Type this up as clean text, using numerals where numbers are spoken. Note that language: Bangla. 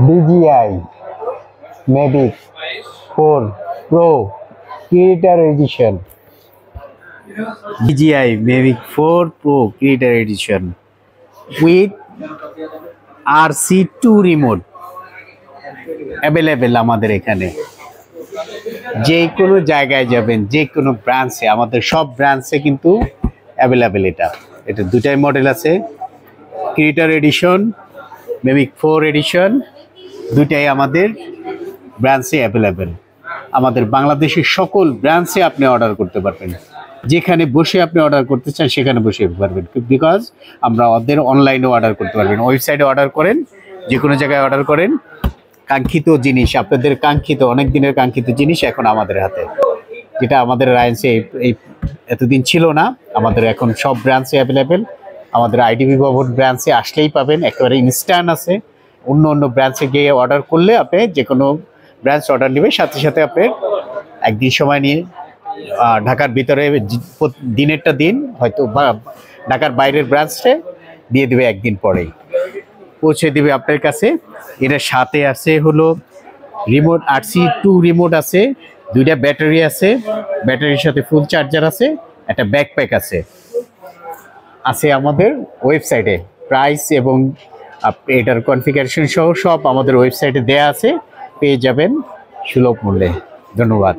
DJI Mavic 4 Pro Creator Edition. DJI Mavic 4 Pro Creator Edition with RC2 remote available আমাদের এখানে। যে কোনো জায়গায় যাবেন, যে কোনো ব্রাঞ্চে, আমাদের সব ব্রাঞ্চে কিন্তু অ্যাভেলেবেল। এটা দুটাই মডেল আছে, ক্রিয়েটর এডিশন, মেভিক 4 এডিশন, দুটাই আমাদের ব্রাঞ্চে অ্যাভেলেবেল। আমাদের বাংলাদেশের সকল ব্রাঞ্চে আপনি অর্ডার করতে পারবেন, যেখানে বসে আপনি অর্ডার করতে চান সেখানে বসে পারবেন, বিকজ আমরা ওদের অনলাইনেও অর্ডার করতে পারবেন। ওয়েবসাইটে অর্ডার করেন, যে কোনো জায়গায় অর্ডার করেন, কাঙ্ক্ষিত জিনিস, আপনাদের কাঙ্ক্ষিত অনেক দিনের কাঙ্ক্ষিত জিনিস এখন আমাদের হাতে, যেটা আমাদের রায়ন্সে এই এতদিন ছিল না। আমাদের এখন সব ব্রাঞ্চে অ্যাভেলেবেল। আমাদের আইডিবি ভবন ব্রাঞ্চে আসলেই পাবেন, একেবারে ইনস্ট্যান্ট আছে। অন্য অন্য ব্রাঞ্চে গিয়ে অর্ডার করলে আপনি যে কোনো ব্রাঞ্চ অর্ডার নেবে, সাথে সাথে আপনি একদিন সময় নিয়ে ঢাকার ভিতরে দিনেরটা দিন, হয়তো বা ঢাকার বাইরের ব্রাঞ্চে দিয়ে দেবে, একদিন পরেই পৌঁছে দেবে আপনার কাছে। এটার সাথে আছে হলো রিমোট, RC2 রিমোট আছে, দুইটা ব্যাটারি আছে, ব্যাটারির সাথে ফুল চার্জার আছে, একটা ব্যাকপ্যাক আছে আমাদের ওয়েবসাইটে। প্রাইস এবং এটার কনফিগারেশন সহ সব আমাদের ওয়েবসাইটে দেয়া আছে, পেয়ে যাবেন সুলভ মূল্যে। ধন্যবাদ।